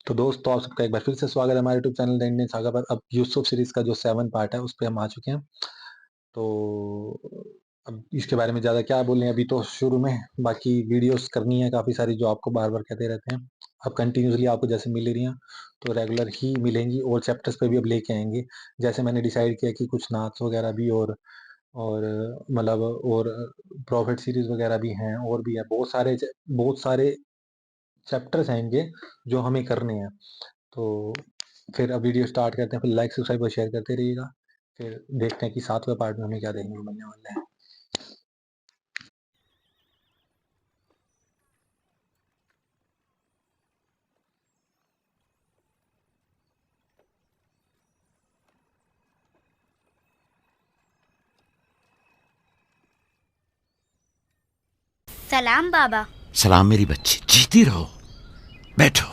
तो दोस्तों आप सबका एक बार फिर से स्वागत है हमारे YouTube channel the Indian saga पर। अब यूसुफ सीरीज़ का जो 7 पार्ट है उस पे हम आ चुके हैं। तो अब इसके बारे में ज़्यादा क्या बोलें, अभी तो शुरू में बाकी वीडियोज़ करनी है काफ़ी सारी जो आपको बार-बार कहते रहते हैं। अब कंटिन्यूअसली आपको जैसे मिल रही हैं, तो रेगुलर ही मिलेंगी और चैप्टर्स पे भी अब लेके आएँगे। जैसे मैंने डिसाइड किया कि कुछ नाथ्स वगैरह भी और मतलब और प्रॉफिट सीरीज़ वगैरह भी हैं और भी है बहुत सारे चैप्टर्स हैं इनके जो हमें करने हैं। तो फिर अब वीडियो स्टार्ट करते हैं, फिर लाइक सब्सक्राइब और शेयर करते रहिएगा। फिर देखते हैं कि 7वें पार्ट में हमें क्या देखने को मिलने वाला है। सलाम बाबा। सलाम मेरी बच्ची, जीती रहो। बैठो।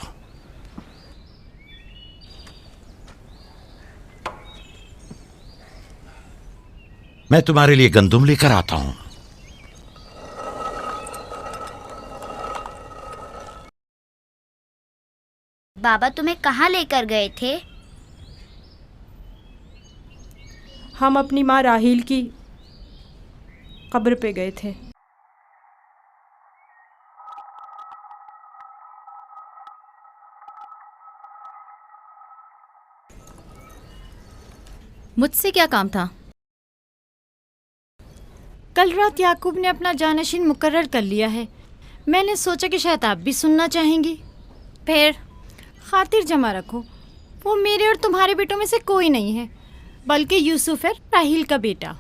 मैं तुम्हारे लिए गंदुम लेकर आता हूं। बाबा तुम्हें कहाँ लेकर गए थे? हम अपनी माँ राहील की कब्र पे गए थे। मुझसे क्या काम था? कल रात याकूब ने अपना जानशीन मुकर्रर कर लिया है। मैंने सोचा कि शायद आप भी सुनना चाहेंगी। फिर खातिर जमा रखो, वो मेरे और तुम्हारे बेटों में से कोई नहीं है, बल्कि यूसुफ है, राहील का बेटा।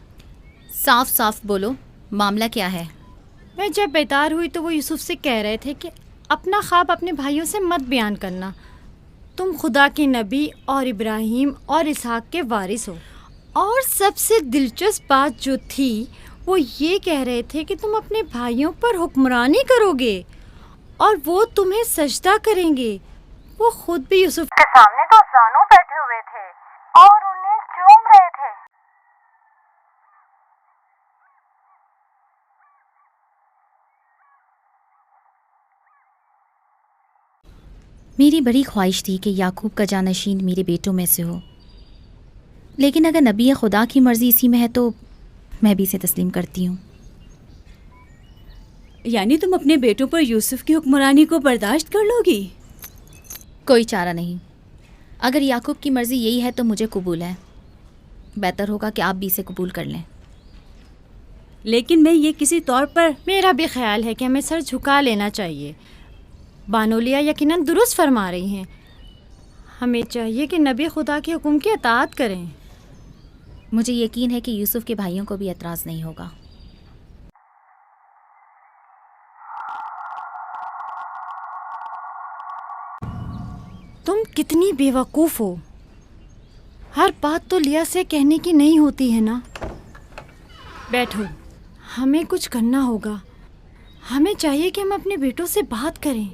साफ साफ बोलो, मामला क्या है? मैं जब बेदार हुई तो वो यूसुफ से कह रहे थे कि अपना ख्वाब अपने भाइयों से मत बयान करना। तुम खुदा के नबी और इब्राहिम और इसहाक के वारिस हो। और सबसे दिलचस्प बात जो थी वो ये कह रहे थे कि तुम अपने भाइयों पर हुक्मरानी करोगे और वो तुम्हें सजदा करेंगे। वो खुद भी यूसुफ के सामने तो जानू बैठे हुए थे और उन्हें चूम रहे थे। मेरी बड़ी ख्वाहिश थी कि याकूब का जानशीन मेरे बेटों में से हो, लेकिन अगर नबी खुदा की मर्जी इसी में है तो मैं भी इसे तस्लीम करती हूँ। यानी तुम अपने बेटों पर यूसुफ की हुक्मरानी को बर्दाश्त कर लोगी? कोई चारा नहीं। अगर याकूब की मर्जी यही है तो मुझे कबूल है। बेहतर होगा कि आप भी इसे कबूल कर लें। लेकिन मैं ये किसी तौर पर मेरा भी ख्याल है कि हमें सर झुका लेना चाहिए। बानोलिया यकीनन दुरुस्त फरमा रही हैं। हमें चाहिए कि नबी खुदा के हुक्म की अताअत करें। मुझे यकीन है कि यूसुफ के भाइयों को भी एतराज़ नहीं होगा। तुम कितनी बेवकूफ़ हो। हर बात तो लिया से कहने की नहीं होती है ना। बैठो, हमें कुछ करना होगा। हमें चाहिए कि हम अपने बेटों से बात करें।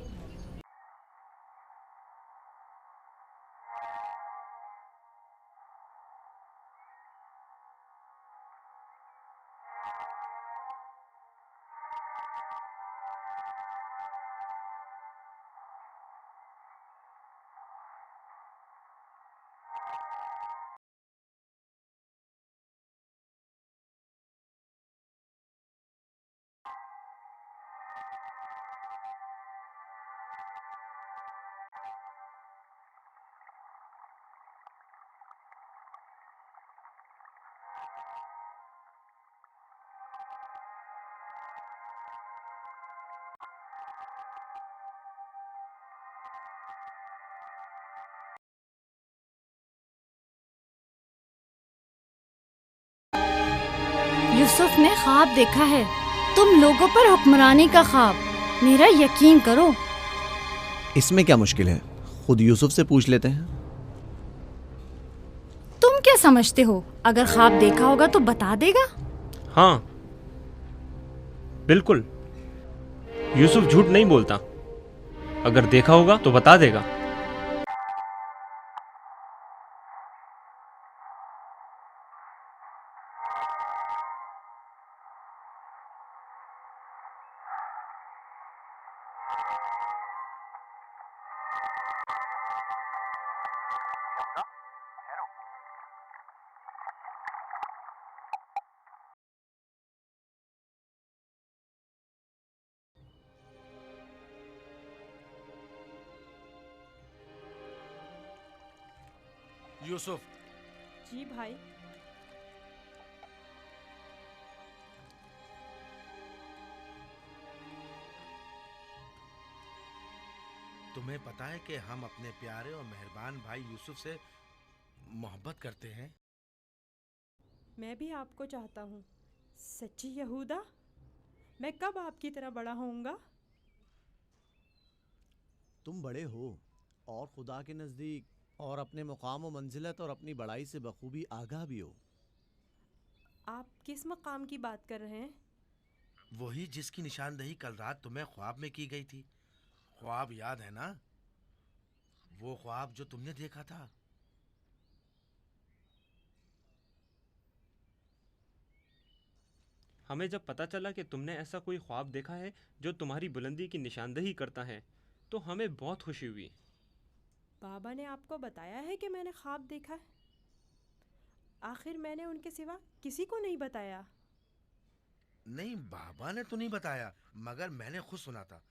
यूसुफ ने ख्वाब देखा है, तुम लोगों पर हुक्मरानी का ख्वाब। मेरा यकीन करो। इसमें क्या मुश्किल है, खुद यूसुफ से पूछ लेते हैं। तुम क्या समझते हो, अगर ख्वाब देखा होगा तो बता देगा? हाँ बिल्कुल, यूसुफ झूठ नहीं बोलता। अगर देखा होगा तो बता देगा। यूसुफ, जी भाई। तुम्हें पता है कि हम अपने प्यारे और मेहरबान भाई यूसुफ से मोहब्बत करते हैं। मैं भी आपको चाहता हूँ। सच्ची यहूदा, मैं कब आपकी तरह बड़ा होऊंगा? तुम बड़े हो और खुदा के नज़दीक और अपने मुकाम व मंजिलत और अपनी बड़ाई से बखूबी आगाह भी हो। आप किस मकाम की बात कर रहे हैं? वही जिसकी निशानदही कल रात तुम्हें ख्वाब में की गई थी। ख्वाब याद है ना? वो ख्वाब जो तुमने देखा था। हमें जब पता चला कि तुमने ऐसा कोई ख्वाब देखा है जो तुम्हारी बुलंदी की निशानदही करता है, तो हमें बहुत खुशी हुई। बाबा ने आपको बताया है कि मैंने ख्वाब देखा है? आखिर मैंने उनके सिवा किसी को नहीं बताया। नहीं, बाबा ने तो नहीं बताया, मगर मैंने खुद सुना था।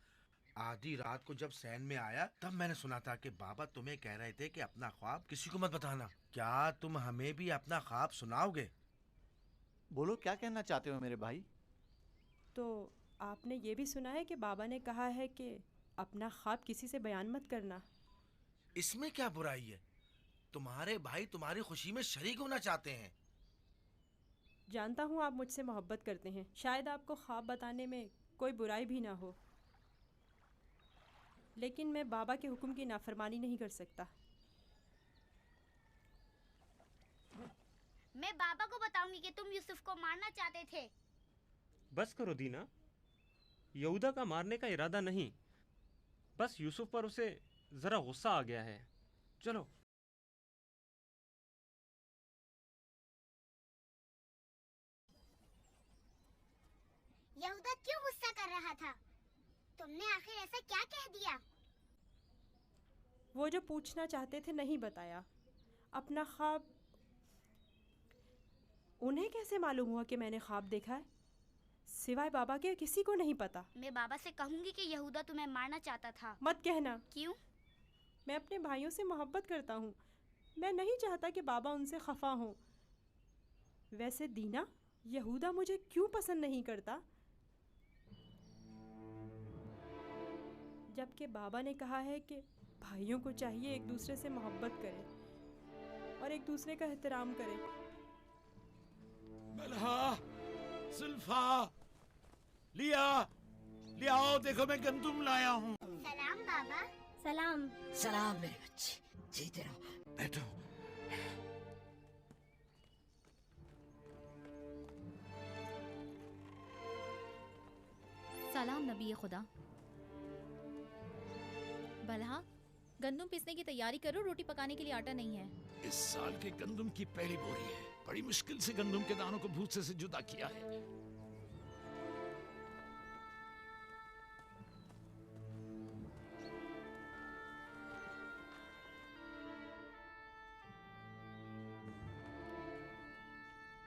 आधी रात को जब सैन में आया तब मैंने सुना था कि बाबा तुम्हें कह रहे थे कि अपना ख्वाब किसी को मत बताना। क्या तुम हमें भी अपना ख्वाब सुनाओगे? बोलो, क्या कहना चाहते हो मेरे भाई? तो आपने ये भी सुना है कि बाबा ने कहा है कि अपना ख्वाब किसी से बयान मत करना। इसमें क्या बुराई है? तुम्हारे भाई तुम्हारी खुशी में शरीक होना चाहते हैं। जानता हूँ आप मुझसे मोहब्बत करते हैं, शायद आपको ख्वाब बताने में कोई बुराई भी ना हो, लेकिन मैं बाबा के हुक्म की नाफरमानी नहीं कर सकता। मैं बाबा को बताऊंगी कि तुम यूसुफ को मारना चाहते थे। बस करो दीना, यहूदा का मारने का इरादा नहीं, बस यूसुफ पर उसे जरा गुस्सा आ गया है। चलो। यहूदा क्यों गुस्सा कर रहा था? तुमने आखिर ऐसा क्या कह दिया? वो जो पूछना चाहते थे नहीं बताया। अपना ख्वाब उन्हें कैसे मालूम हुआ कि मैंने ख्वाब देखा है? सिवाय बाबा के किसी को नहीं पता। मैं बाबा से कहूंगी कि यहूदा तुम्हें मारना चाहता था। मत कहना। क्यों? मैं अपने भाइयों से मोहब्बत करता हूँ। मैं नहीं चाहता कि बाबा उनसे खफा हों। वैसे दीना, यहूदा मुझे क्यों पसंद नहीं करता? जबकि बाबा ने कहा है कि भाइयों को चाहिए एक दूसरे से मोहब्बत करें और एक दूसरे का एहतराम करें। मलहा, सुल्फा, लिया आओ, देखो मैं गंदुम लाया हूँ। सलाम बाबा। सलाम। सलाम मेरे बच्चे, जीते रहो। बैठो। सलाम नबी खुदा। बलहा, गंदम पीसने की तैयारी करो, रोटी पकाने के लिए आटा नहीं है। इस साल के गंदुम की पहली बोरी है। बड़ी मुश्किल से गंदुम के दानों को भूसे से जुदा किया है।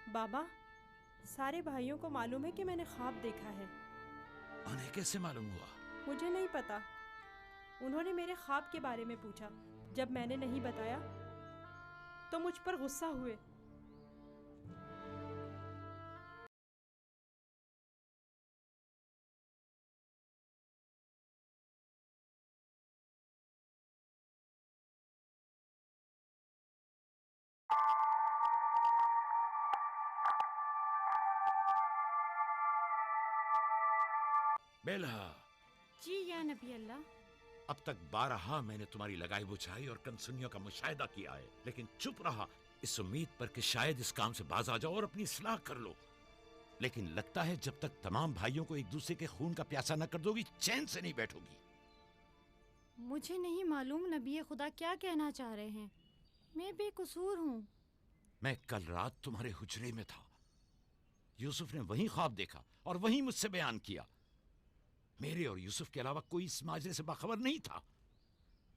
बाबा, सारे भाइयों को मालूम है कि मैंने ख्वाब देखा है। उन्हें कैसे मालूम हुआ? मुझे नहीं पता। उन्होंने मेरे ख्वाब के बारे में पूछा। जब मैंने नहीं बताया तो मुझ पर गुस्सा हुए। बेलहा, जी या नबी अल्लाह। अब तक बारहा मैंने तुम्हारी लगाई बुझाई और कनसुनियों का मुशाहिदा किया है, लेकिन चुप रहा इस उम्मीद पर कि शायद इस काम से बाज आ जाओ और अपनी इस्लाह कर लो। लेकिन लगता है जब तक तमाम भाइयों को एक दूसरे के खून का प्यासा न कर दोगी, चैन से नहीं बैठोगी। मुझे नहीं मालूम नबी खुदा क्या कहना चाह रहे हैं। मैं बेकसूर हूँ। मैं कल रात तुम्हारे हुजरे में था। यूसुफ ने वही ख्वाब देखा और वही मुझसे बयान किया। मेरे और यूसुफ के अलावा कोई इस माजरे से बाखबर नहीं था।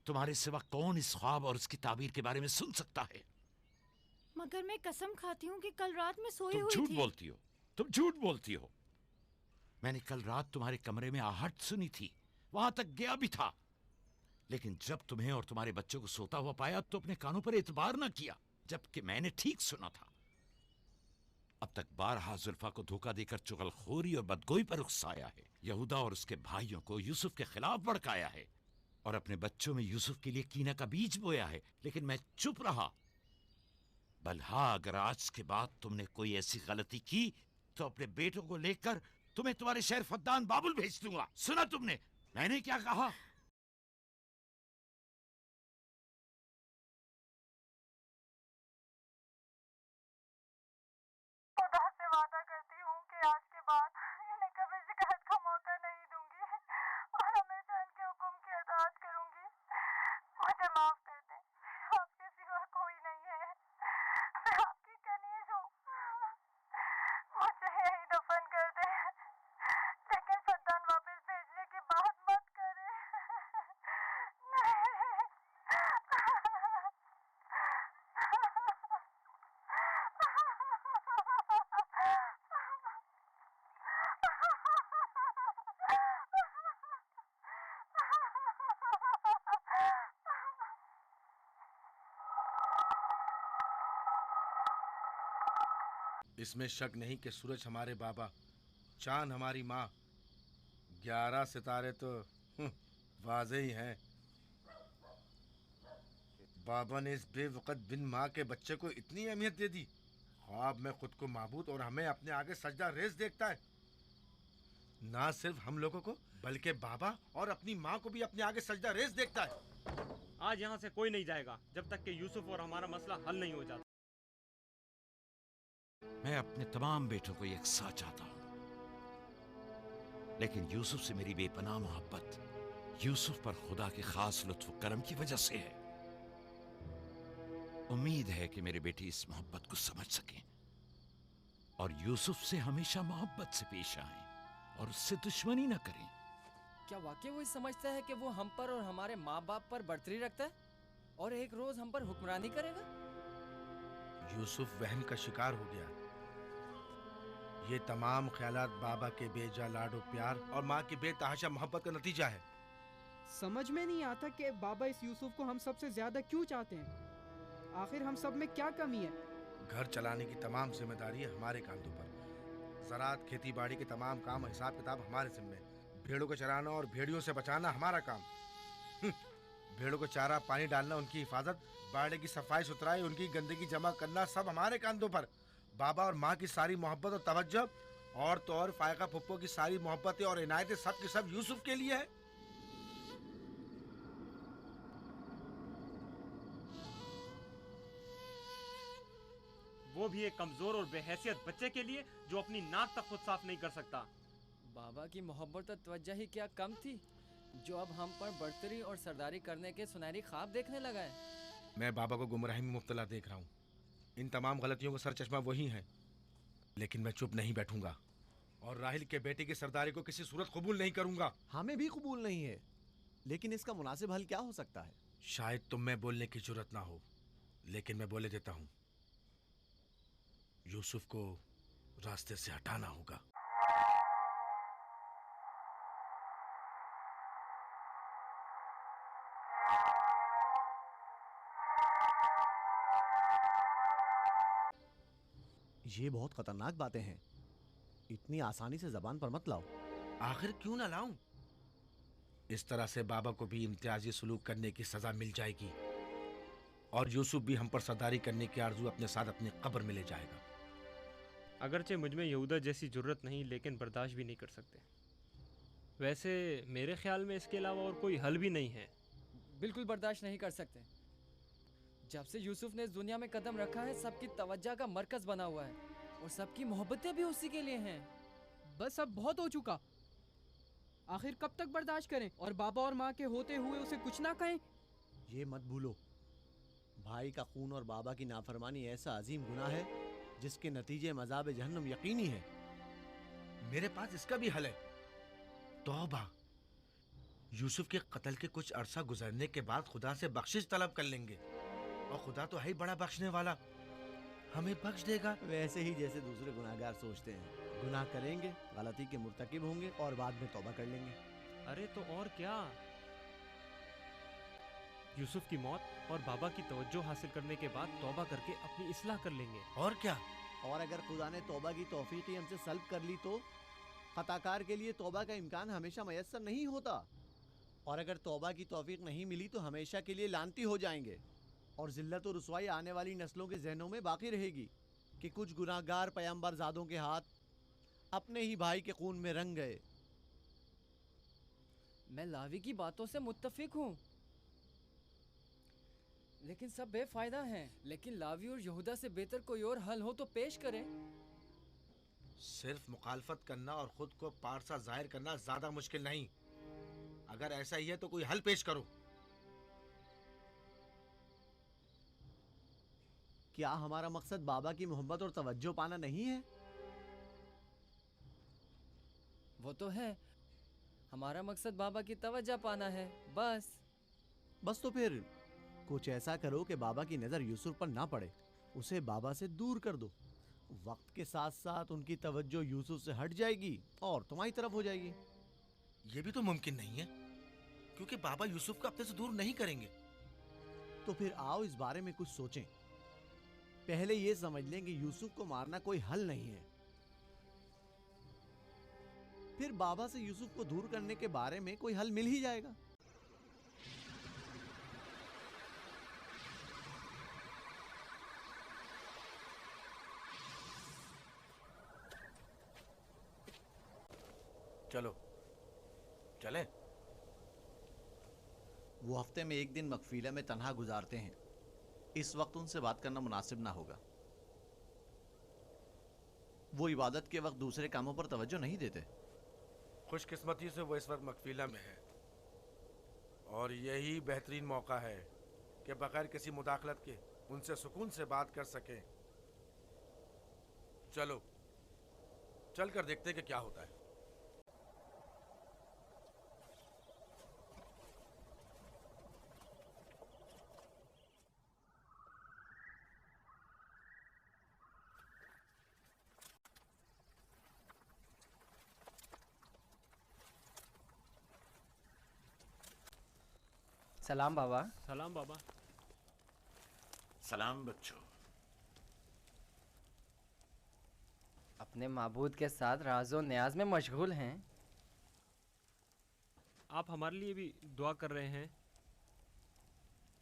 तुम्हारे सिवा कौन इस ख्वाब और उसकी ताबीर के बारे में सुन सकता है? मगर मैं कसम खाती हूँ कि कल रात में सोई हुई तुम झूठ थी। बोलती हो, तुम झूठ बोलती हो। मैंने कल रात तुम्हारे कमरे में आहट सुनी थी, वहां तक गया भी था, लेकिन जब तुम्हें और तुम्हारे बच्चों को सोता हुआ पाया तो अपने कानों पर एतबार न किया। जबकि मैंने ठीक सुना था। अब तक 12 जुल्फा को धोखा देकर चुगलखोरी और बदगोई पर उकसाया है, यहूदा और उसके भाइयों को यूसुफ के खिलाफ भड़काया है और अपने बच्चों में यूसुफ के लिए कीना का बीज बोया है, लेकिन मैं चुप रहा। बल्हा, अगर आज के बाद तुमने कोई ऐसी गलती की तो अपने बेटों को लेकर तुम्हें तुम्हारे शहर फद्दान बाबुल भेज दूंगा। सुना तुमने मैंने क्या कहा? खुदा से वादा करती हूँ कि आज के बाद इन्हें कभी शिकायत का मौका नहीं दूंगी और हमेशा इनके हुक्म की अताअत करूंगी। मुझे माफ कर दें, आपके सिवा कोई नहीं है, मैं आपकी कनीज हूँ। मुझे यही दफन कर दें, लेकिन फद्दान वापस भेजने की बात मत करें। नहीं। इसमें शक नहीं कि सूरज हमारे बाबा, चांद हमारी माँ, 11 सितारे तो वाज़े ही हैं। बाबा ने इस बेवकत बिन माँ के बच्चे को इतनी अहमियत दे दी। ख्वाब में खुद को माबूद और हमें अपने आगे सजदा रेज़ देखता है। ना सिर्फ हम लोगों को बल्कि बाबा और अपनी माँ को भी अपने आगे सजदा रेज़ देखता है। आज यहाँ से कोई नहीं जाएगा जब तक कि यूसुफ और हमारा मसला हल नहीं हो जाता। मैं अपने तमाम बेटों को एक साथ चाहता हूं, लेकिन यूसुफ से मेरी बेपनाह मोहब्बत यूसुफ पर खुदा के खास लुत्फ करम की वजह से है। उम्मीद है कि मेरे बेटे इस मोहब्बत को समझ सकें और यूसुफ से हमेशा मोहब्बत से पेश आएं और उससे दुश्मनी न करें। क्या वाकई वो समझता है कि वो हम पर और हमारे माँ बाप पर बर्तरी रखता है और एक रोज हम पर हुक्मरानी करेगा? यूसुफ वहम का शिकार हो गया। ये तमाम ख्यालात बाबा के बेजा लाडो प्यार और माँ की बेतहाशा मोहब्बत का नतीजा है। समझ में नहीं आता कि बाबा इस यूसुफ को हम सबसे ज्यादा क्यों चाहते हैं। आखिर हम सब में क्या कमी है? घर चलाने की तमाम जिम्मेदारी हमारे कांधों पर। ज़राअत, खेती बाड़ी के तमाम काम हिसाब किताब हमारे जिम्मे। भेड़ों को चराना और भेड़ियों से बचाना हमारा काम। भेड़ों को चारा पानी डालना, उनकी हिफाजत, बाड़े की सफाई सुथराई, उनकी गंदगी जमा करना सब हमारे कांधों पर। बाबा और माँ की सारी मोहब्बत और तवज्जो और तो और फायका फुप्पो की सारी मोहब्बतें और इनायतें सब की सब यूसुफ के लिए है। वो भी एक कमजोर और बेहैसियत बच्चे के लिए जो अपनी नाक तक खुद साफ नहीं कर सकता। बाबा की मोहब्बत और तवज्जो ही क्या कम थी जो अब हम पर बर्तरी और सरदारी करने के सुनहरी ख्वाब देखने लगा है। मैं बाबा को गुमराही में मुब्तला देख रहा हूँ। इन तमाम गलतियों का सर चश्मा वही है, लेकिन मैं चुप नहीं बैठूंगा और राहिल के बेटे की सरदारी को किसी सूरत कबूल नहीं करूंगा। हमें भी कबूल नहीं है, लेकिन इसका मुनासिब हल क्या हो सकता है? शायद तुम में बोलने की जरूरत ना हो, लेकिन मैं बोले देता हूँ। यूसुफ को रास्ते से हटाना होगा। ये बहुत खतरनाक बातें हैं, इतनी आसानी से जबान पर मत लाओ। आखिर क्यों ना लाऊं? इस तरह से बाबा को भी इम्तियाजी सलूक करने की सजा मिल जाएगी और यूसुफ भी हम पर सरदारी करने की आरजू अपने साथ अपनी कब्र में ले जाएगा। अगरचे मुझमें यहूदा जैसी जरूरत नहीं, लेकिन बर्दाश्त भी नहीं कर सकते। वैसे मेरे ख्याल में इसके अलावा और कोई हल भी नहीं है। बिल्कुल बर्दाश्त नहीं कर सकते। जब से यूसुफ ने इस दुनिया में कदम रखा है, सबकी तवज्जो का मरकज बना हुआ है और सबकी मोहब्बतें भी उसी के लिए हैं। बस अब बहुत हो चुका। आखिर कब तक बर्दाश्त करें और बाबा और माँ के होते हुए उसे कुछ ना कहें? ये मत भूलो, भाई का खून और बाबा की नाफरमानी ऐसा अजीम गुनाह है जिसके नतीजे मज़ाब जहन्नम यकीनी है। मेरे पास इसका भी हल है। तौबा। यूसुफ के कत्ल के कुछ अरसा गुजरने के बाद खुदा से बख्शिश तलब कर लेंगे और खुदा तो है ही बड़ा बख्शने वाला, हमें बख्श देगा। वैसे ही जैसे दूसरे गुनाहगार सोचते हैं, गुनाह करेंगे, गलती के मुर्तकिब होंगे और बाद में तौबा कर लेंगे। अरे तो और क्या? यूसुफ की मौत और बाबा की तवज्जो हासिल करने के बाद तौबा करके अपनी इस्लाह कर लेंगे। और क्या? और अगर खुदा ने तौबा की तौफीक ही हमसे सल्ब कर ली तो खताकार के लिए तौबा का इम्कान हमेशा मयस्सर नहीं होता। और अगर तौबा की तौफीक नहीं मिली तो हमेशा के लिए लानती हो जाएंगे और जिल्लत और रुसवाई आने वाली नस्लों के जहनों में बाकी रहेगी कि कुछ गुनाहगार पैगंबर ज़ादों के हाथ अपने ही भाई के खून में रंग गए। मैं लावी की बातों से मुत्तफिक हूँ, लेकिन सब बेफायदा हैं। लेकिन लावी और यहूदा से बेहतर कोई और हल हो तो पेश करें। सिर्फ मुखालफत करना और खुद को पारसा जाहिर करना ज्यादा मुश्किल नहीं। अगर ऐसा ही है तो कोई हल पेश करो। क्या हमारा मकसद बाबा की मोहब्बत और तवज्जो पाना नहीं है? वो तो है, हमारा मकसद बाबा की तवज्जो पाना है, बस। बस तो फिर कुछ ऐसा करो कि बाबा की नज़र यूसुफ पर ना पड़े, उसे बाबा से दूर कर दो। वक्त के साथ साथ उनकी तवज्जो यूसुफ से हट जाएगी और तुम्हारी तरफ हो जाएगी। ये भी तो मुमकिन नहीं है, क्योंकि बाबा यूसुफ को अपने से दूर नहीं करेंगे। तो फिर आओ इस बारे में कुछ सोचें। पहले ये समझ लें कि यूसुफ को मारना कोई हल नहीं है। फिर बाबा से यूसुफ को दूर करने के बारे में कोई हल मिल ही जाएगा। चलो चले। वो हफ्ते में एक दिन मकफीला में तन्हा गुजारते हैं। इस वक्त उनसे बात करना मुनासिब ना होगा। वो इबादत के वक्त दूसरे कामों पर तवज्जो नहीं देते। खुशकिस्मती से वो इस वक्त मकफीला में है और यही बेहतरीन मौका है कि बगैर किसी मुदाखलत के उनसे सुकून से बात कर सकें। चलो चल कर देखते कि क्या होता है। सलाम बाबा। सलाम बाबा। सलाम बच्चों। अपने माबूद के साथ राजो न्याज में मशगूल हैं। आप हमारे लिए भी दुआ कर रहे हैं।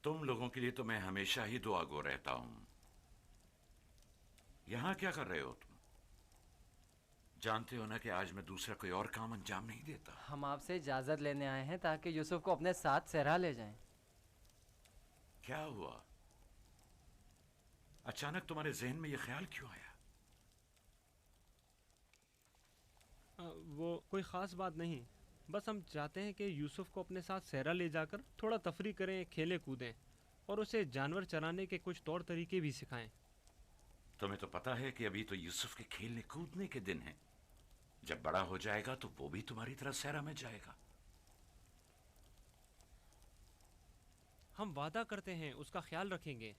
तुम लोगों के लिए तो मैं हमेशा ही दुआ गो रहता हूं। यहां क्या कर रहे हो तुम? जानते हो ना कि आज मैं दूसरा कोई और काम अंजाम नहीं देता। हम आपसे इजाज़त लेने आए हैं ताकि यूसुफ को अपने साथ सहरा ले जाएं। क्या हुआ? अचानक तुम्हारे जहन में यह ख्याल क्यों आया? वो कोई ख़ास बात नहीं, बस हम चाहते हैं कि यूसुफ को अपने साथ सहरा ले जाकर थोड़ा तफरी करें, खेलें कूदें और उसे जानवर चराने के कुछ तौर तरीके भी सिखाएं। तुम्हें तो पता है कि अभी तो यूसुफ के खेलने कूदने के दिन हैं। जब बड़ा हो जाएगा तो वो भी तुम्हारी तरह सहरा में जाएगा। हम वादा करते हैं उसका ख्याल रखेंगे।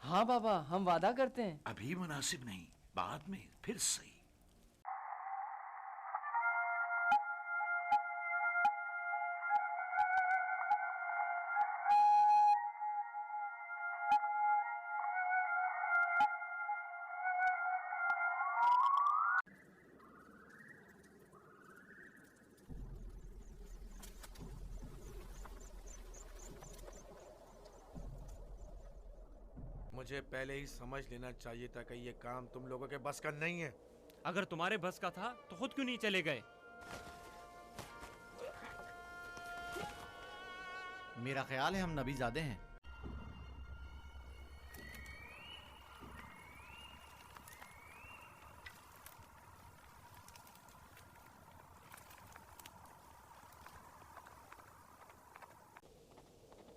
हाँ बाबा, हम वादा करते हैं। अभी मुनासिब नहीं, बाद में फिर सही। मुझे पहले ही समझ लेना चाहिए था कि ये काम तुम लोगों के बस का नहीं है। अगर तुम्हारे बस का था तो खुद क्यों नहीं चले गए? मेरा ख्याल है हम नबीज़ादे हैं।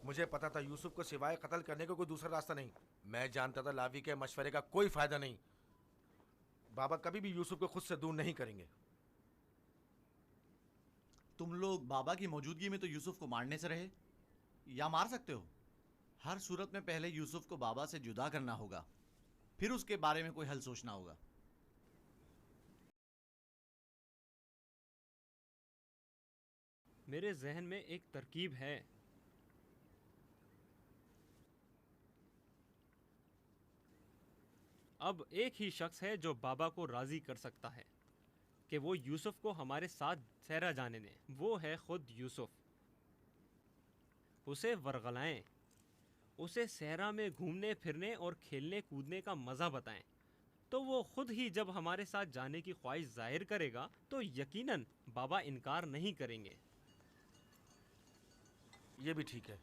मुझे पता था यूसुफ को सिवाय कत्ल करने का कोई दूसरा रास्ता नहीं। मैं जानता था लावी के मशवरे का कोई फायदा नहीं। बाबा कभी भी यूसुफ को खुद से दूर नहीं करेंगे। तुम लोग बाबा की मौजूदगी में तो यूसुफ को मारने से रहे या मार सकते हो। हर सूरत में पहले यूसुफ को बाबा से जुदा करना होगा, फिर उसके बारे में कोई हल सोचना होगा। मेरे जहन में एक तरकीब है। अब एक ही शख्स है जो बाबा को राज़ी कर सकता है कि वो यूसुफ को हमारे साथ सहरा जाने दें। वो है खुद यूसुफ। उसे वरगलाएं, उसे सहरा में घूमने फिरने और खेलने कूदने का मज़ा बताएं, तो वो खुद ही जब हमारे साथ जाने की ख्वाहिश जाहिर करेगा तो यकीनन बाबा इनकार नहीं करेंगे। ये भी ठीक है।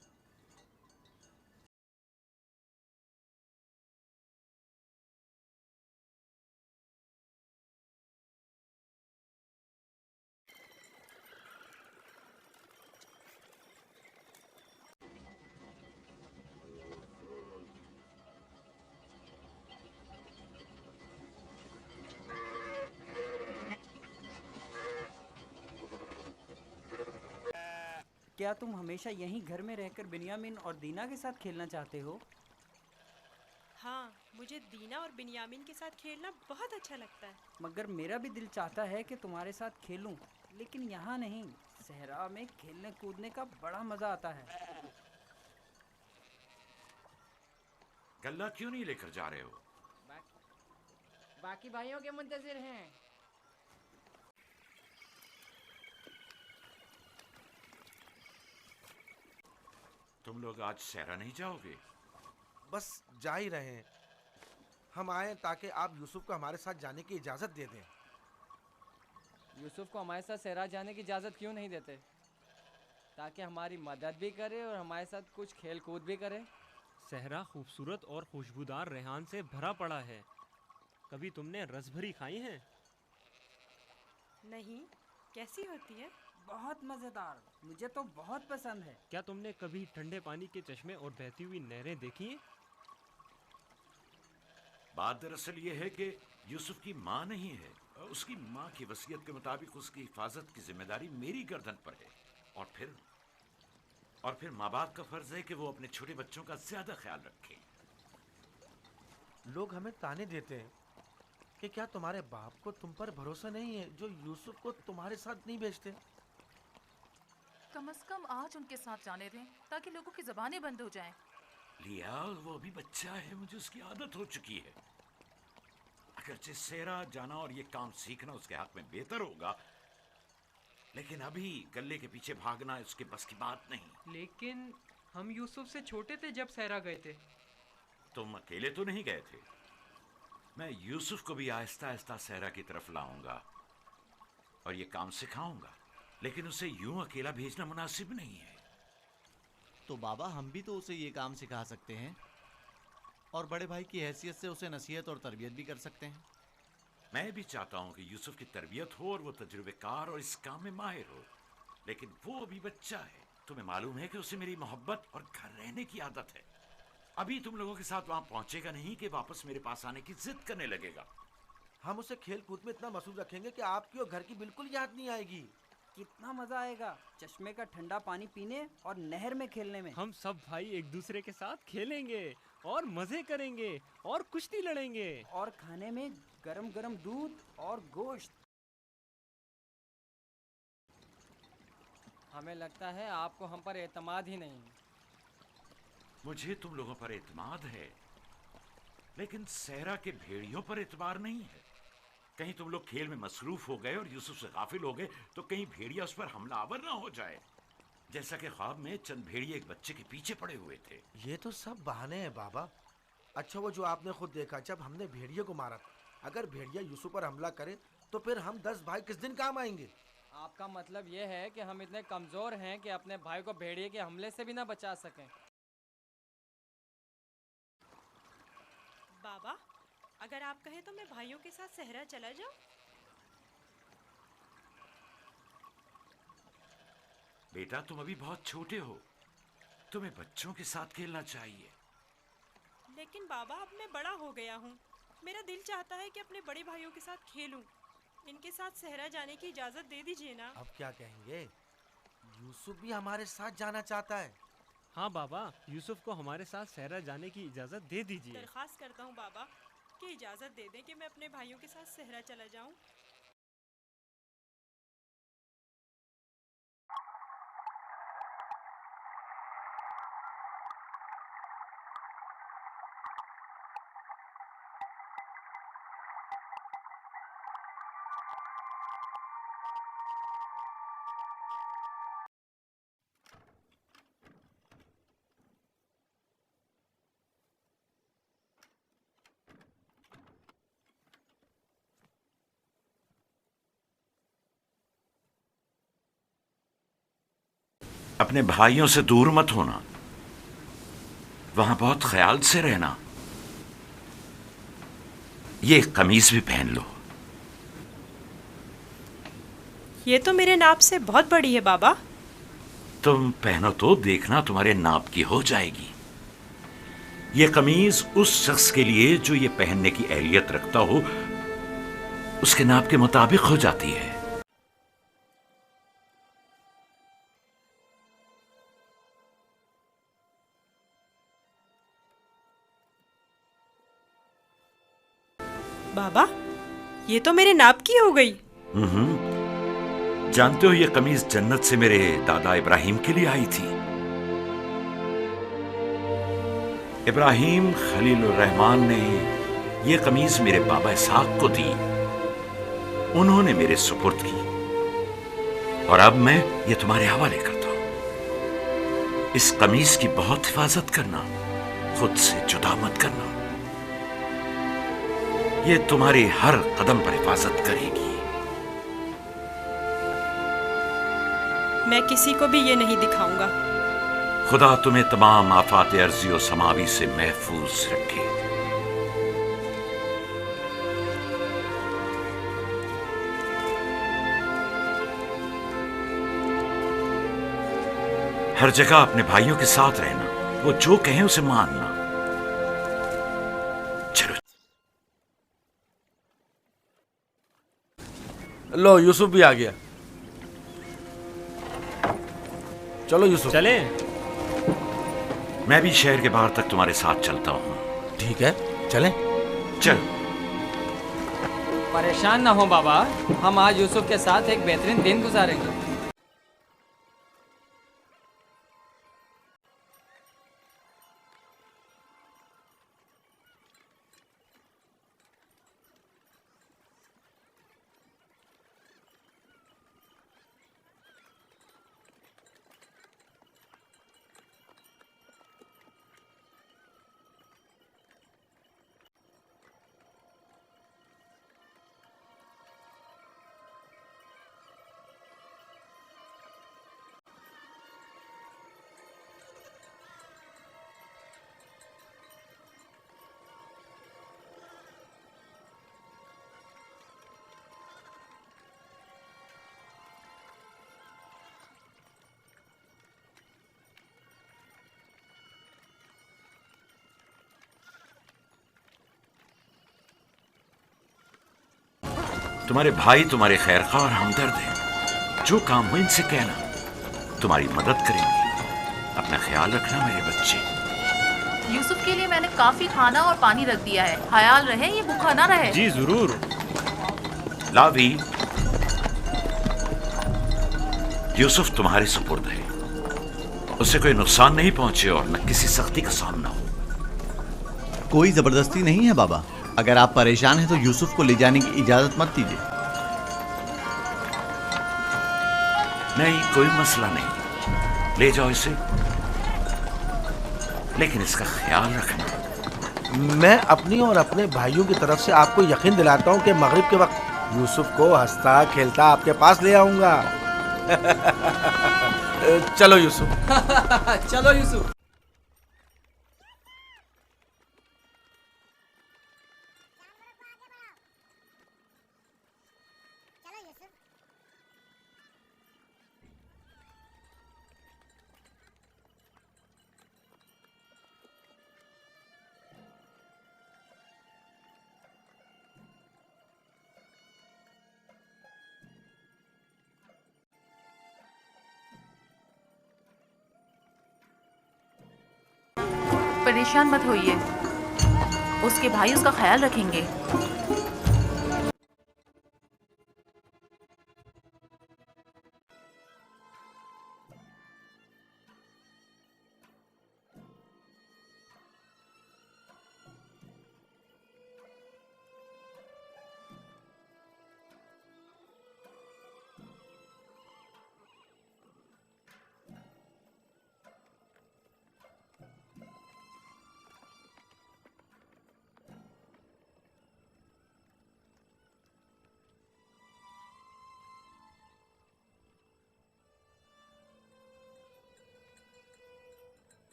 क्या तुम हमेशा यहीं घर में रहकर बिन्यामिन और दीना के साथ खेलना चाहते हो? हाँ, मुझे दीना और बिन्यामिन के साथ खेलना बहुत अच्छा लगता है। मगर मेरा भी दिल चाहता है कि तुम्हारे साथ खेलूं, लेकिन यहाँ नहीं। सहरा में खेलने कूदने का बड़ा मजा आता है। गल्ला क्यों नहीं लेकर जा रहे हो? बाकी भाइयों के मुंतजिर हैं। तुम लोग आज सहरा नहीं जाओगे? बस जा ही रहे हैं। हम आए ताकि आप यूसुफ को हमारे साथ जाने की इजाज़त दे दें। यूसुफ को हमारे साथ सहरा जाने की इजाज़त क्यों नहीं देते? ताकि हमारी मदद भी करे और हमारे साथ कुछ खेल कूद भी करे। सहरा खूबसूरत और खुशबूदार रेहान से भरा पड़ा है। कभी तुमने रसभरी खाई हैं? नहीं, कैसी होती है? बहुत मजेदार, मुझे तो बहुत पसंद है। क्या तुमने कभी ठंडे पानी के चश्मे और बहती हुई नहरें देखी हैं? बात दरअसल ये है कि यूसुफ की माँ नहीं है। उसकी माँ की वसीयत के मुताबिक उसकी हिफाजत की जिम्मेदारी मेरी गर्दन पर है। और फिर माँ बाप का फर्ज है कि वो अपने छोटे बच्चों का ज्यादा ख्याल रखें। लोग हमें ताने देते हैं कि क्या तुम्हारे बाप को तुम पर भरोसा नहीं है जो यूसुफ को तुम्हारे साथ नहीं भेजते? कम से कम आज उनके साथ जाने दें ताकि लोगों की ज़बानें बंद हो जाएं। लिया, वो अभी बच्चा है, मुझे उसकी आदत हो चुकी है। अगरचे सहरा जाना और ये काम सीखना उसके हक में बेहतर होगा, लेकिन अभी गल्ले के पीछे भागना उसके बस की बात नहीं। लेकिन हम यूसुफ से छोटे थे जब सहरा गए थे। तुम अकेले तो नहीं गए थे। मैं यूसुफ को भी आहिस्ता आहिस्ता सहरा की तरफ लाऊंगा और ये काम सिखाऊंगा, लेकिन उसे यूं अकेला भेजना मुनासिब नहीं है। तो बाबा, हम भी तो उसे ये काम सिखा सकते हैं और बड़े भाई की हैसियत से उसे नसीहत और तरबियत भी कर सकते हैं। मैं भी चाहता हूं कि यूसुफ की तरबियत हो और वो तजुर्बेकार और इस काम में माहिर हो, लेकिन वो अभी बच्चा है। तुम्हें मालूम है कि उसे मेरी मोहब्बत और घर रहने की आदत है। अभी तुम लोगों के साथ वहां पहुंचेगा नहीं कि वापस मेरे पास आने की जिद करने लगेगा। हम उसे खेल कूद में इतना मसरूफ रखेंगे कि आपकी और घर की बिल्कुल याद नहीं आएगी। कितना मजा आएगा चश्मे का ठंडा पानी पीने और नहर में खेलने में। हम सब भाई एक दूसरे के साथ खेलेंगे और मजे करेंगे और कुश्ती लड़ेंगे और खाने में गरम गरम दूध और गोश्त। हमें लगता है आपको हम पर एतमाद ही नहीं। मुझे तुम लोगों पर एतमाद है, लेकिन सहरा के भेड़ियों पर एतबार नहीं है। कहीं तुम लोग खेल में मसरूफ हो गए और यूसुफ से गाफिल हो गए तो कहीं भेड़िया उस पर हमलावर ना हो जाए, जैसा कि ख्वाब में चंद भेड़िए एक बच्चे के पीछे पड़े हुए थे। ये तो सब बहाने हैं बाबा। अच्छा, वो जो आपने खुद देखा जब हमने भेड़िए को मारा था, अगर भेड़िया यूसुफ पर हमला करे तो फिर हम 10 भाई किस दिन काम आएंगे? आपका मतलब ये है कि हम इतने कमजोर हैं कि अपने भाई को भेड़िए के हमले से भी ना बचा सकें। बाबा, अगर आप कहें तो मैं भाइयों के साथ सहरा चला जाऊं? बेटा, तुम अभी बहुत छोटे हो, तुम्हें बच्चों के साथ खेलना चाहिए। लेकिन बाबा, अब मैं बड़ा हो गया हूँ। मेरा दिल चाहता है कि अपने बड़े भाइयों के साथ खेलूं। इनके साथ सहरा जाने की इजाजत दे दीजिए ना। अब क्या कहेंगे? यूसुफ भी हमारे साथ जाना चाहता है। हाँ बाबा, यूसुफ को हमारे साथ सहरा जाने की इजाज़त दे दीजिए। दरख्वास्त करता हूँ बाबा कि इजाज़त दे दें कि मैं अपने भाइयों के साथ सहरा चला जाऊँ। अपने भाइयों से दूर मत होना, वहां बहुत ख्याल से रहना। ये कमीज भी पहन लो। ये तो मेरे नाप से बहुत बड़ी है बाबा। तुम पहनो तो देखना तुम्हारे नाप की हो जाएगी। ये कमीज उस शख्स के लिए जो ये पहनने की अहलियत रखता हो, उसके नाप के मुताबिक हो जाती है। बाबा, ये तो मेरे नाप की हो गई। जानते हो ये कमीज जन्नत से मेरे दादा इब्राहिम के लिए आई थी। इब्राहिम खलीलुर रहमान ने ये कमीज मेरे बाबा इसहाक को दी, उन्होंने मेरे सुपुर्द की, और अब मैं ये तुम्हारे हवाले करता हूं। इस कमीज की बहुत हिफाजत करना, खुद से जुदा मत करना। ये तुम्हारी हर कदम पर हिफाजत करेगी। मैं किसी को भी ये नहीं दिखाऊंगा। खुदा तुम्हें तमाम आफात अर्जी और समावी से महफूज रखे। हर जगह अपने भाइयों के साथ रहना, वो जो कहें उसे मानना। चलो लो, यूसुफ भी आ गया। चलो यूसुफ। चले। मैं भी शहर के बाहर तक तुम्हारे साथ चलता हूँ। ठीक है, चलें। चल। परेशान ना हो बाबा, हम आज यूसुफ के साथ एक बेहतरीन दिन गुजारेंगे। तुम्हारे भाई तुम्हारे खैरखा और हमदर्द हैं। जो काम हो इनसे कहना, तुम्हारी मदद करेंगे। अपना ख्याल रखना मेरे बच्चे। यूसुफ के लिए मैंने काफी खाना और पानी रख दिया है, ख्याल रहे ये भूखा ना रहे। जी जरूर। लावी, यूसुफ तुम्हारे सुपुर्द है, उसे कोई नुकसान नहीं पहुंचे और न किसी सख्ती का सामना हो। कोई जबरदस्ती नहीं है बाबा। अगर आप परेशान हैं तो यूसुफ को ले जाने की इजाजत मत दीजिए। नहीं, कोई मसला नहीं, ले जाओ इसे, लेकिन इसका ख्याल रखना। मैं अपनी और अपने भाइयों की तरफ से आपको यकीन दिलाता हूं कि मगरिब के वक्त यूसुफ को हंसता खेलता आपके पास ले आऊंगा। चलो यूसुफ। चलो यूसुफ। परेशान मत होइए, उसके भाई उसका ख्याल रखेंगे।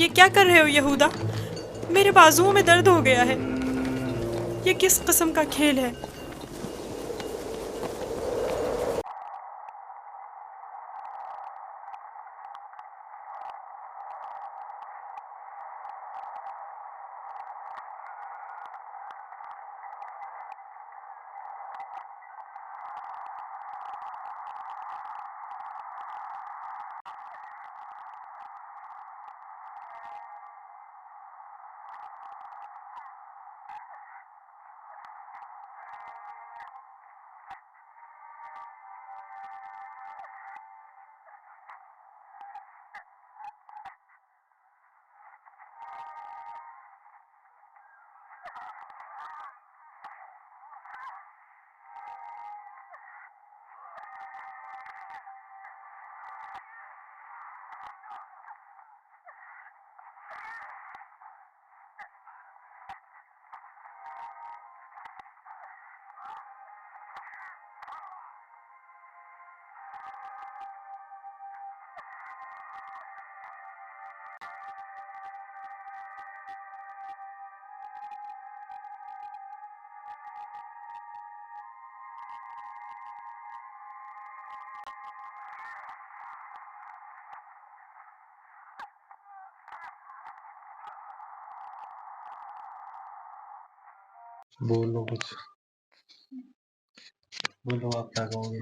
ये क्या कर रहे हो यहूदा? मेरे बाजुओं में दर्द हो गया है। ये किस किस्म का खेल है? बोलो कुछ, बोलो आप क्या कहोगे?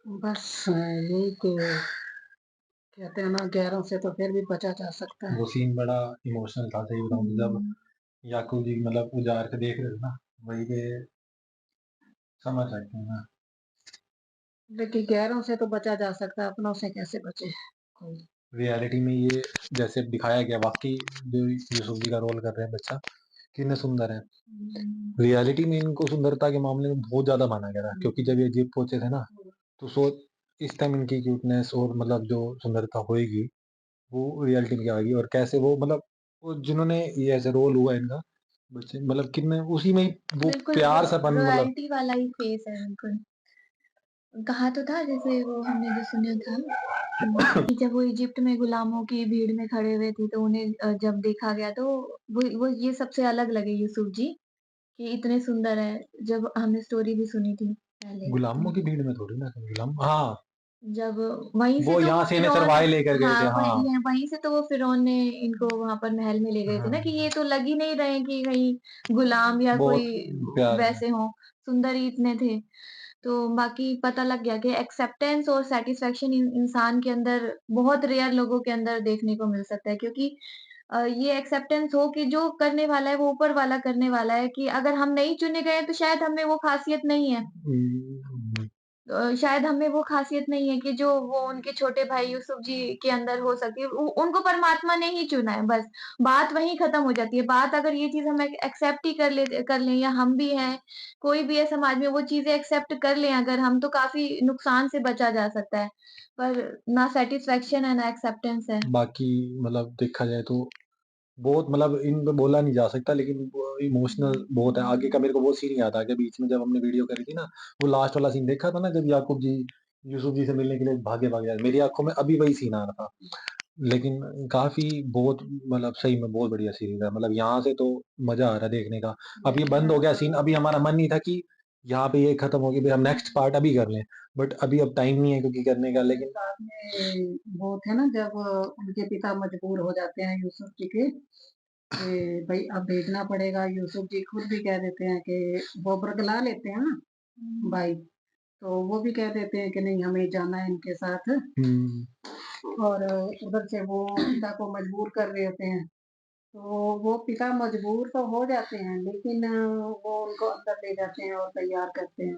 बस यही कि कहते हैं ना, गैरों से तो फिर भी बचा जा सकता है। वो सीन बड़ा इमोशनल था, सही बताऊं तो जब याकूब जी मतलब उजाड़ के देख रहे थे ना, वही पे समझ सकते हैं ना। लेकिन गैरों से तो बचा जा सकता है, अपनों से कैसे बचे कोई। रियलिटी में ये जैसे दिखाया गया, वाकई जो यूसुफ जी का रोल कर रहे हैं बच्चा, कितने सुंदर है। रियलिटी में इनको सुंदरता के मामले में बहुत ज्यादा माना गया था, क्योंकि जब ये इजिप्ट पहुंचे थे ना, तो सोच इस टाइम इनकी क्यूटनेस और मतलब जो सुंदरता होएगी वो रियलिटी में क्या होगी, और कैसे वो मतलब वो जिन्होंने ये ऐसे रोल हुआ इनका बच्चे मतलब कितने उसी में ही वो बिल्कुल प्यार सापन मतलब रॉयल्टी वाला ही फेस है बिल्कुल। कहा तो था, जैसे वो हमने जो सुना था कि जब वो इजिप्ट में गुलामों की भीड़ में खड़े हुए थे तो उन्हें जब देखा गया तो वो ये सबसे अलग लगे यूसुफ जी कि इतने सुंदर है। जब हमने स्टोरी भी सुनी थी पहले गुलामों की भीड़ में थोड़ी ना गुलाम, हाँ जब वहीं से वो तो यहाँ वो से इन्हें फिरौन, सरवाए लेकर गए थे, हाँ हाँ वहीं से तो वो फिरौन ने इनको वहां पर महल में ले गए थे ना, हाँ कि ये तो लग ही नहीं रहे कि कहीं गुलाम या बहुत कोई प्यार है। वैसे हो, सुंदर ही इतने थे। तो बाकी पता लग गया कि एक्सेप्टेंस और सैटिस्फैक्शन इंसान के अंदर बहुत रेयर लोगों के अंदर देखने को मिल सकता है, क्योंकि ये एक्सेप्टेंस हो कि जो करने वाला है वो ऊपर वाला करने वाला है, कि अगर हम नहीं चुने गए तो शायद हमें वो खासियत नहीं है। हम्म, शायद हमें वो खासियत नहीं है कि जो वो उनके छोटे भाई यूसुफ जी के अंदर हो सकती है। उनको परमात्मा ने ही चुना है, बस बात वहीं खत्म हो जाती है। बात अगर ये चीज हम एक्सेप्ट ही कर लें, या हम भी हैं, कोई भी है समाज में, वो चीजें एक्सेप्ट कर लें अगर हम, तो काफी नुकसान से बचा जा सकता है। पर ना सेटिस्फेक्शन है ना एक्सेप्टेंस है। बाकी मतलब देखा जाए तो बहुत मतलब इन पे बोला नहीं जा सकता, लेकिन इमोशनल बहुत है। आगे का मेरे को वो सीन याद आ गया बीच में जब हमने वीडियो करी थी ना, वो लास्ट वाला सीन देखा था ना, जब याकूब जी यूसुफ जी से मिलने के लिए भागे जाए, मेरी आंखों में अभी वही सीन आ रहा था। लेकिन काफी बहुत मतलब सही में बहुत बढ़िया सीरीज है, मतलब यहाँ से तो मजा आ रहा है देखने का। अब ये बंद हो गया सीन, अभी हमारा मन नहीं था कि यहाँ पे ये खत्म हो गया, भाई हम नेक्स्ट पार्ट अभी कर लें, बट अभी अब टाइम नहीं है क्योंकि करने का। लेकिन साथ में वो थे ना, जब उनके पिता मजबूर हो जाते हैं यूसुफ जी के कि भाई अब भेजना पड़ेगा, यूसुफ जी खुद भी कह देते हैं कि वो बरगला लेते हैं ना भाई, तो वो भी कह देते हैं कि नहीं हमें जाना है इनके साथ। और उधर से वो पिता को मजबूर कर रहे होते हैं, तो वो पिता मजबूर तो हो जाते हैं, लेकिन वो उनको अंदर ले जाते हैं और तैयार करते हैं।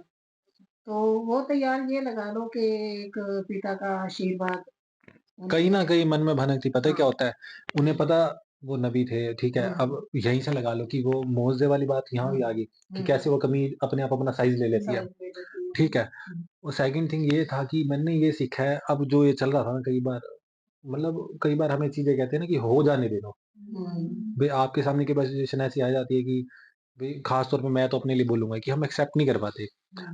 तो वो तैयार ये लगा लो कि एक पिता का आशीर्वाद कहीं उनके। ना कहीं मन में भनक थी, पता है क्या हाँ। होता है, उन्हें पता वो नबी थे, ठीक है। अब यहीं से लगा लो कि वो मोजे वाली बात यहाँ भी आ गई कि कैसे वो कमीज अपने आप अपना साइज ले लेती है, ठीक है। और सेकंड थिंग ये था कि मैंने ये सीखा है, अब जो ये चल रहा था ना, कई बार मतलब कई बार हमें चीजें कहते हैं ना कि हो जाने दे दो, भाई आपके सामने की सिचुएशन ऐसी आ जाती है कि भाई खास तौर पे मैं तो अपने लिए बोलूंगा कि हम एक्सेप्ट नहीं कर पाते।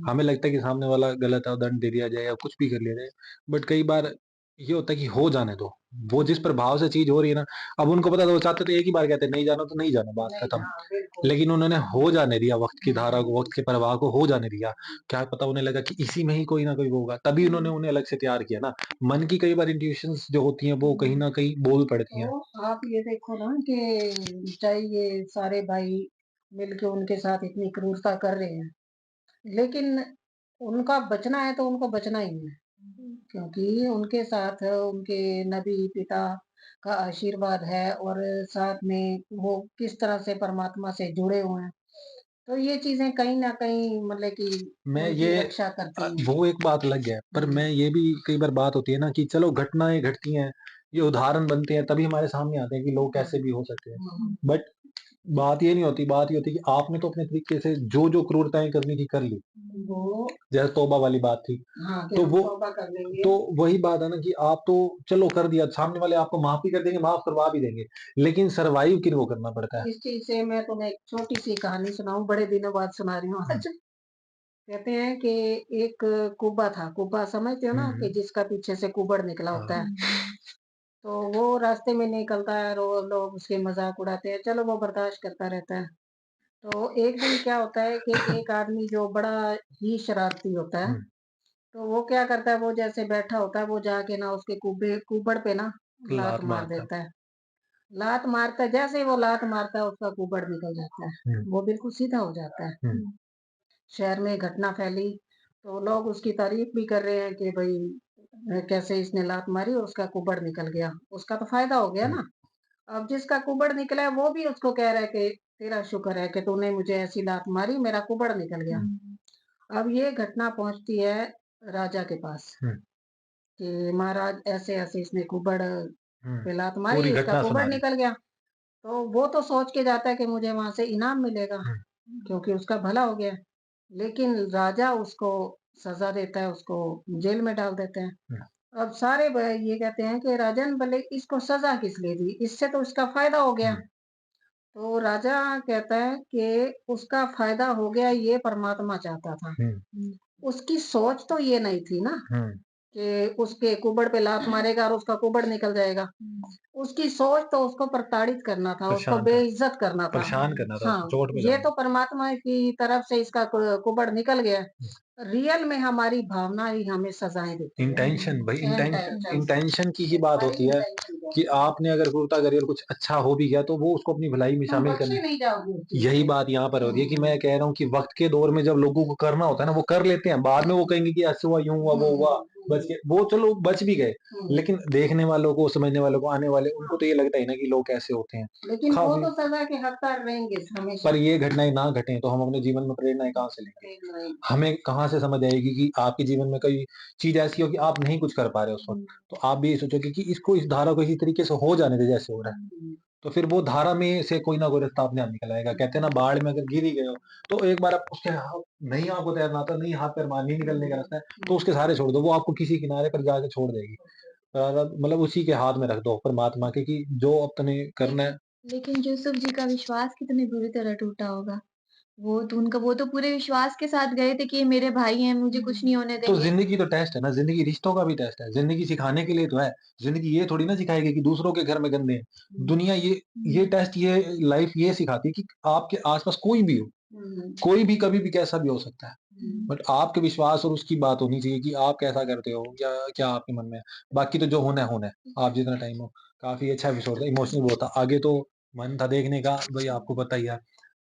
हमें लगता है कि सामने वाला गलत है और दंड दे दिया जाए या कुछ भी कर लिया जाए, बट कई बार ये होता है कि हो जाने दो। वो जिस प्रभाव से चीज़ हो रही है ना, अब उनको पता था, वो चाहते तो एक ही बार कहते नहीं जाना तो नहीं जाना, बात नहीं, खत्म। हाँ, बिल्कुल। लेकिन उन्होंने हो जाने दिया, वक़्त की धारा को, वक़्त के प्रवाह को हो जाने दिया। क्या पता उन्हें लगा कि इसी में ही कोई ना कोई वो होगा, तभी उन्होंने उन्हें अलग से तैयार किया ना। मन की कई बार इंट्यूशंस जो होती हैं वो कहीं न कहीं बोल पड़ती हैं। तो आप ये देखो ना कि चाहे ये सारे भाई मिलके उनके साथ इतनी क्रूरता कर रहे हैं, लेकिन उनका बचना है तो उनको बचना ही है। क्योंकि उनके साथ उनके नबी पिता का आशीर्वाद है और साथ में वो किस तरह से परमात्मा से जुड़े हुए हैं। तो ये चीज़ें कहीं न कहीं मतलब कि मैं उनकी ये रक्षा करती हैं। वो एक बात अलग है, पर मैं ये भी कई बार बात होती है ना कि चलो घटनाएँ घटती हैं, ये उदाहरण बनते हैं, तभी हमारे सामने आते हैं कि लोग कैसे भी हो सकते हैं। बट बात ये नहीं होती, बात ये होती है कि आपने तो अपने तरीके से जो-जो क्रूरताएँ करनी थी कर ली। वो जैसे तौबा वाली बात थी। हाँ, कि तो हम वो तौबा कर लेंगे। तो वही बात है ना कि आप तो चलो कर दिया, सामने वाले आपको माफ़ भी कर देंगे, माफ़ करवा भी देंगे, लेकिन सर्वाइव किनको करना पड़ता है। इस चीज़ से मैं तुम्हें एक छोटी-सी कहानी सुनाऊँ, बड़े दिनों बाद सुना रही हूँ आज। कहते हैं कि एक कुब्बा था, कुब्बा समझते हो हुँ, ना कि हुँ। जिसका पीछे से कुबड़ निकला होता हाँ। है। तो वो रास्ते में निकलता है और लोग उसके मज़ाक उड़ाते हैं, चलो वो बर्दाश्त करता रहता है। तो एक दिन क्या होता है कि एक आदमी जो बड़ा ही शरारती होता है, हुँ। तो वो क्या करता है, वो जैसे बैठा होता है, वो जाके ना उसके कुबड़ पे ना लात लात मार मारता है। देता है। लात मारता है, जैसे ही वो लात मारता है, उसका कुबड़ निकल जाता है। हुँ। वो बिल्कुल सीधा हो जाता है। हुँ। शहर में घटना फैली, तो लोग उसकी तारीफ़ भी कर रहे हैं कि भई कैसे इसने लात मारी और उसका कुबड़ निकल गया। उसका तो फ़ायदा हो गया हुँ। ना। अब जिसका कुबड़ निकला है, वो भी उसको कह रहा है कि तेरा शुक्र है कि तूने मुझे ऐसी लात मारी, मेरा कुबड़ निकल गया। अब ये घटना पहुँचती है राजा के पास हुँ। कि महाराज ऐसे-ऐसे इसने कुबड़ हुँ। पे लात मारी, पूरी इसका घटना कुबड़ सुना रहे हैं। निकल गया। तो वो तो सोच के जाता है कि मुझे वहाँ से इनाम मिलेगा, हुँ। क्योंकि उसका भला हो गया। लेकिन राजा उसको सज़ा देता है, उसको जेल में डाल देते हैं। हुँ। अब सारे ब ये कहते हैं कि राजन भले इसको सज़ा किस लिए दी? इससे तो उसका फ़ायदा हो गया। हुँ। तो राजा कहता है कि उसका फ़ायदा हो गया, ये परमात्मा चाहता था। हुँ। उसकी सोच तो ये नहीं थी ना हुँ। कि उसके कुबड़ पे लात मारेगा और उसका कुबड़ निकल जाएगा। उसकी सोच तो उसको प्रताड़ित करना था, उसको परेशान कर बेइज़्ज़त करना था। परेशान करना था उसको, हाँ, चोट ये पहुँचानी। तो परमात्मा की तरफ से इसका कुबड़ निकल गया। हुँ। रियल में हमारी भावना ही हमें सज़ाएँ देती है। इंटेंशन भाई, इंटेंशंस इंटेंशन की ही बात हमारी होती है इंटेंशन क्या कि है? आपने अगर क्रूरता करी और कुछ अच्छा हो भी गया, तो वो उसको अपनी भलाई में तुम शामिल बख्शे करने नहीं जाओगे उस चीज़ यही को। बात यहाँ पर हो रही है कि मैं कह रहा हूँ कि वक़्त के दौर में जब लोगों को करना होता है ना, वो कर लेते हैं। बाद में वो कहेंगे कि ऐसे हुआ, यूँ हुआ, वो हुआ, बच गए। वो चलो बच भी गए, लेकिन देखने वालों को, समझने वालों को, आने वाले उनको तो ये लगता है ना कि लोग कैसे होते हैं। लेकिन वो काफ़ी तो सज़ा के हकदार रहेंगे हमेशा। पर ये घटनाएँ ना घटें, तो हम अपने जीवन में प्रेरणाएँ कहाँ से लेंगे? हमें कहाँ से समझ आएगी कि आपके जीवन में कोई चीज़ ऐसी हो कि आप नहीं कुछ कर पा रहे हो उस वक़्त, तो आप भी ये सोचोगे कि इसको इस धारा को इसी तरीके से हो जाने दें जैसे हो रहा है। तो फिर वो धारा में से कोई ना कोई रास्ता अपने आप निकल आएगा। कहते हैं ना बाढ़ में अगर गिर ही गए हो, तो एक बार आप उसके नहीं आपको तैरना आता, नहीं हाथ पैर मार नहीं निकलने का रास्ता है, तो उसके सहारे छोड़ दो, वो आपको किसी किनारे पर जाके छोड़ देगी। मतलब उसी के हाथ में रख दो परमात्मा के कि जो अपने करना है। लेकिन यूसुफ जी का विश्वास कितनी बुरी तरह टूटा होगा। वो तो पूरे विश्वास के साथ गए थे कि ये मेरे भाई हैं, मुझे कुछ नहीं होने तो देंगे। ज़िंदगी तो टेस्ट है ना, ज़िंदगी रिश्तों का भी टेस्ट है, ज़िंदगी सिखाने के लिए तो है। ज़िंदगी ये थोड़ी ना सिखाएगी कि दूसरों के घर में गंदे हैं। दुनिया ये टेस्ट, ये लाइफ़ ये सिखाती है कि आपके आस-पास कोई भी हो, कोई भी कभी भी कैसा भी हो सकता है। बट आपके विश्वास और उसकी बात होनी चाहिए कि आप कैसा करते हो, क्या क्या आपके मन में है। बाकी तो जो होना है, होना है। आप जितना टाइम हो। काफ़ी अच्छा एपिसोड था, इमोशनल बहुत था। आगे तो मन था देखने का, वही आपको पता ही है।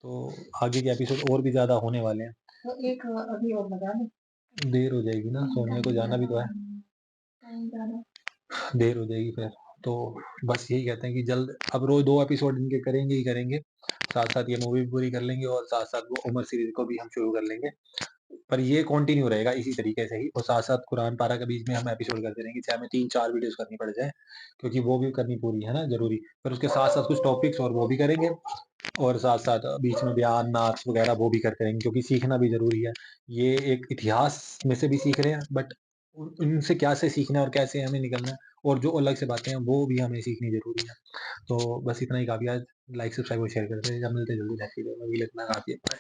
तो आगे के एपिसोड और भी ज़्यादा होने वाले हैं। तो एक अभी और लगा लो। देर हो जाएगी ना, सोने को जाना भी तो है। टाइम ज़्यादा देर हो जाएगी फिर। तो बस यही कहते हैं कि जल्द अब रोज़ 2 एपिसोड इनके करेंगे ही करेंगे। साथ-साथ ये मूवी भी पूरी कर लेंगे और साथ-साथ वो उमर सीरीज़ को भी हम शुरू कर लेंगे। पर ये कंटिन्यू रहेगा इसी तरीके से ही और साथ-साथ कुरान पारा के बीच में हम एपिसोड करते रहेंगे, चाहे हमें 3-4 वीडियोज़ करनी पड़ जाए, क्योंकि वो भी करनी पूरी है ना ज़रूरी। फिर उसके साथ-साथ कुछ टॉपिक्स और वो भी करेंगे और साथ-साथ बीच में बयान, नाच वगैरह वो भी करते रहेंगे क्योंकि सीखना भी ज़रूरी है। ये एक इतिहास में से भी सीख रहे हैं बट इनसे क्या से सीखना है और कैसे हमें निकलना है और जो अलग से बातें हैं वो भी हमें सीखनी ज़रूरी है। तो बस इतना ही काफ़ी है। लाइक, सब्सक्राइब और शेयर करते हैं। मिलते हैं जल्दी नेक्स्ट वीडियो में। अभी इतना काफ़ी है। बाय।